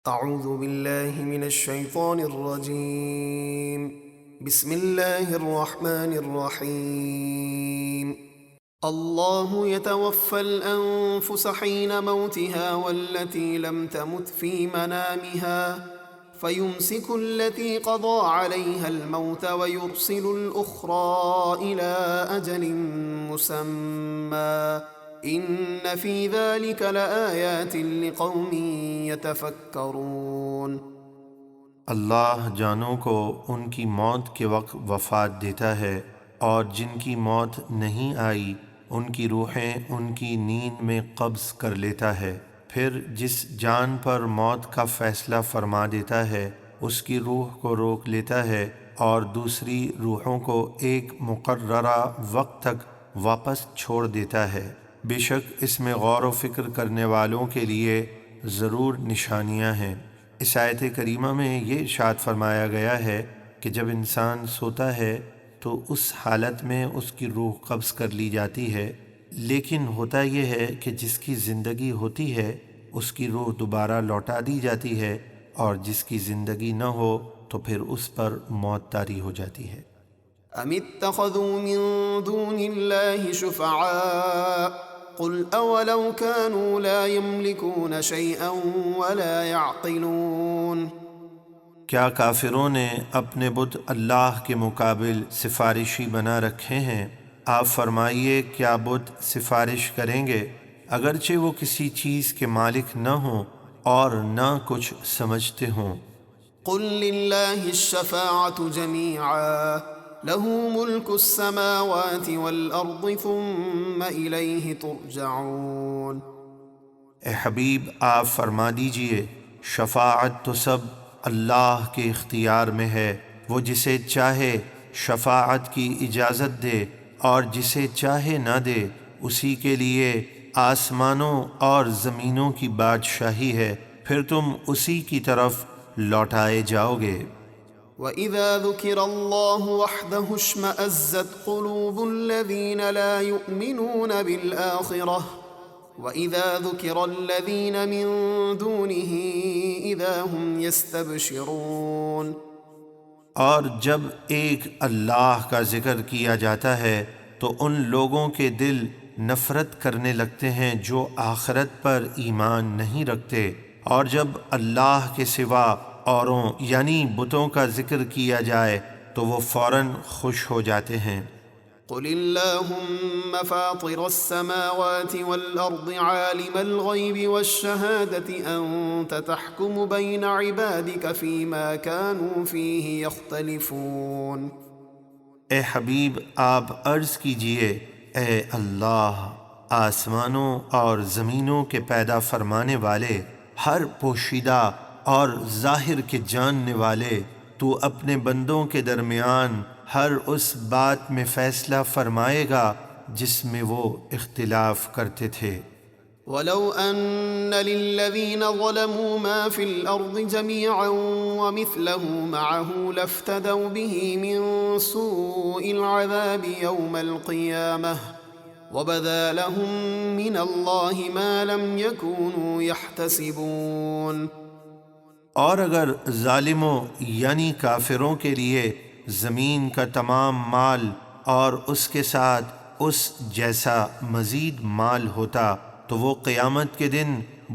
اعوذ باللہ من الشیطان الرجیم بسم اللہ الرحمن الرحیم اللہ يتوفى الأنفس حين موتها والتي لم تمت في منامها فيمسك التي قضى عليها الموت ويرسل الأخرى إلى أجل مسمى ان فی ذلک لآیات لقوم یتفکرون۔ اللہ جانوں کو ان کی موت کے وقت وفات دیتا ہے، اور جن کی موت نہیں آئی ان کی روحیں ان کی نیند میں قبض کر لیتا ہے، پھر جس جان پر موت کا فیصلہ فرما دیتا ہے اس کی روح کو روک لیتا ہے اور دوسری روحوں کو ایک مقررہ وقت تک واپس چھوڑ دیتا ہے۔ بے شک اس میں غور و فکر کرنے والوں کے لیے ضرور نشانیاں ہیں۔ اس آیت کریمہ میں یہ ارشاد فرمایا گیا ہے کہ جب انسان سوتا ہے تو اس حالت میں اس کی روح قبض کر لی جاتی ہے، لیکن ہوتا یہ ہے کہ جس کی زندگی ہوتی ہے اس کی روح دوبارہ لوٹا دی جاتی ہے، اور جس کی زندگی نہ ہو تو پھر اس پر موت طاری ہو جاتی ہے۔ ام اتخذوا من دون اللہ شفعاء قل اولو كانوا لا يملكون شيئا ولا يعقلون۔ کیا کافروں نے اپنے بت اللہ کے مقابل سفارشی بنا رکھے ہیں؟ آپ فرمائیے کیا بت سفارش کریں گے اگرچہ وہ کسی چیز کے مالک نہ ہوں اور نہ کچھ سمجھتے ہوں۔ قل للہ الشفاعة جميعا له ملك السماوات والارض ثم الیہ ترجعون۔ اے حبیب آپ فرما دیجئے شفاعت تو سب اللہ کے اختیار میں ہے، وہ جسے چاہے شفاعت کی اجازت دے اور جسے چاہے نہ دے، اسی کے لیے آسمانوں اور زمینوں کی بادشاہی ہے، پھر تم اسی کی طرف لوٹائے جاؤ گے۔ وَإِذَا ذُكِرَ اللَّهُ وَحْدَهُ اشْمَأَزَّتْ قُلُوبُ الَّذِينَ لَا يُؤْمِنُونَ بِالْآخِرَةِ وَإِذَا ذُكِرَ الَّذِينَ مِن دُونِهِ إِذَا هُمْ يَسْتَبْشِرُونَ۔ اور جب ایک اللہ کا ذکر کیا جاتا ہے تو ان لوگوں کے دل نفرت کرنے لگتے ہیں جو آخرت پر ایمان نہیں رکھتے، اور جب اللہ کے سوا اوروں یعنی بتوں کا ذکر کیا جائے تو وہ فوراً خوش ہو جاتے ہیں۔ قل اللہم فاطر السماوات والارض عالم الغیب والشہادة انت تحکم بین عبادک فیما كانوا فیہ یختلفون۔ اے حبیب آپ عرض کیجئے اے اللہ آسمانوں اور زمینوں کے پیدا فرمانے والے، ہر پوشیدہ اور ظاہر کے جاننے والے، تو اپنے بندوں کے درمیان ہر اس بات میں فیصلہ فرمائے گا جس میں وہ اختلاف کرتے تھے۔ وَلَوْ أَنَّ لِلَّذِينَ ظَلَمُوا مَا فِي الْأَرْضِ جَمِيعًا وَمِثْلَهُ مَعَهُ لَافْتَدَوْا بِهِ مِن سُوءِ الْعَذَابِ يَوْمَ الْقِيَامَةِ وَبَدَا لَهُم مِّنَ اللَّهِ مَا لَمْ يَكُونُوا يَحْتَسِبُونَ۔ اور اگر ظالموں یعنی کافروں کے لیے زمین کا تمام مال اور اس کے ساتھ اس جیسا مزید مال ہوتا تو وہ قیامت کے دن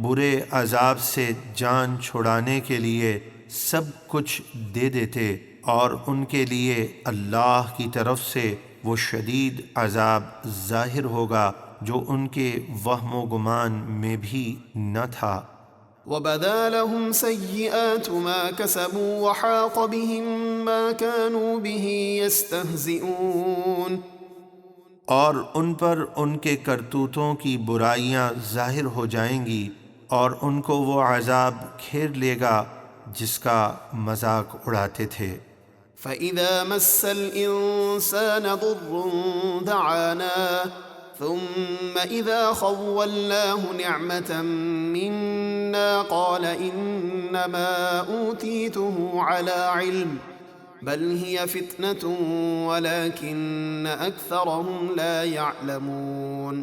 برے عذاب سے جان چھڑانے کے لیے سب کچھ دے دیتے، اور ان کے لیے اللہ کی طرف سے وہ شدید عذاب ظاہر ہوگا جو ان کے وہم و گمان میں بھی نہ تھا۔ وَبَدَا لَهُمْ سَيِّئَاتُ مَا كَسَبُوا وَحَاقَ بِهِم مَّا كَانُوا بِهِ يَسْتَهْزِئُونَ۔ اور ان پر ان کے کرتوتوں کی برائیاں ظاہر ہو جائیں گی، اور ان کو وہ عذاب گھیر لے گا جس کا مذاق اڑاتے تھے۔ فَإِذَا مَسَّ الْإِنسَانَ ضُرٌّ دَعَانَا ثُمَّ إِذَا خَوَّلْنَاهُ نِعْمَةً مِنَّا قَالَ إِنَّمَا أُوتِيتُهُ عَلَى عِلْمٍ بَلْ هِيَ فِتْنَةٌ وَلَكِنَّ أَكْثَرَهُمْ لَا يَعْلَمُونَ۔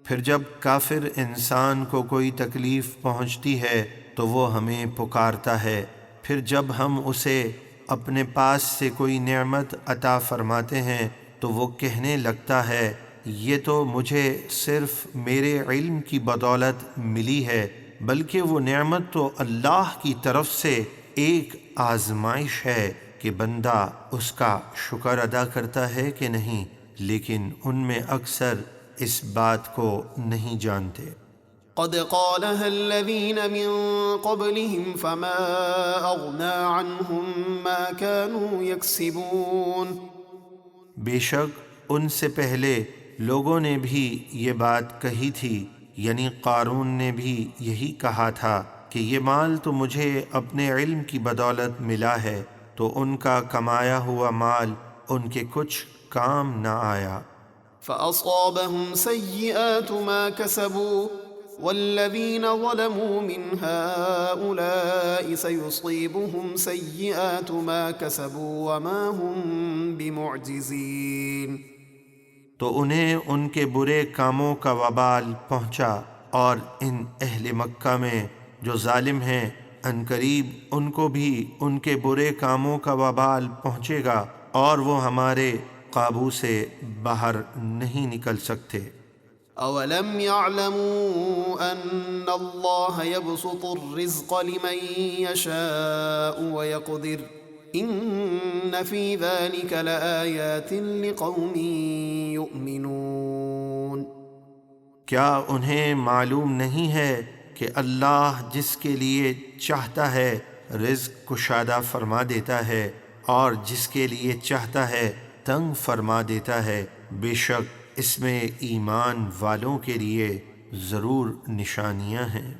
پھر جب کافر انسان کو کوئی تکلیف پہنچتی ہے تو وہ ہمیں پکارتا ہے، پھر جب ہم اسے اپنے پاس سے کوئی نعمت عطا فرماتے ہیں تو وہ کہنے لگتا ہے یہ تو مجھے صرف میرے علم کی بدولت ملی ہے، بلکہ وہ نعمت تو اللہ کی طرف سے ایک آزمائش ہے کہ بندہ اس کا شکر ادا کرتا ہے کہ نہیں، لیکن ان میں اکثر اس بات کو نہیں جانتے۔ قد قالها الذين من قبلهم فما أغنى عنهم ما كانوا يكسبون۔ بے شک ان سے پہلے لوگوں نے بھی یہ بات کہی تھی، یعنی قارون نے بھی یہی کہا تھا کہ یہ مال تو مجھے اپنے علم کی بدولت ملا ہے، تو ان کا کمایا ہوا مال ان کے کچھ کام نہ آیا۔ فأصابهم سيئات ما كسبوا والذين ظلموا من هؤلاء سيصيبهم سيئات ما كسبوا وما هم بمعجزين۔ تو انہیں ان کے برے کاموں کا وبال پہنچا، اور ان اہل مکہ میں جو ظالم ہیں عنقریب ان کو بھی ان کے برے کاموں کا وبال پہنچے گا، اور وہ ہمارے قابو سے باہر نہیں نکل سکتے۔ اولم يعلموا ان اللہ يبسط الرزق لمن يشاء ويقدر ان في ذلك لآیات لقوم یؤمنون۔ کیا انہیں معلوم نہیں ہے کہ اللہ جس کے لیے چاہتا ہے رزق کشادہ فرما دیتا ہے، اور جس کے لیے چاہتا ہے تنگ فرما دیتا ہے، بے شک اس میں ایمان والوں کے لیے ضرور نشانیاں ہیں۔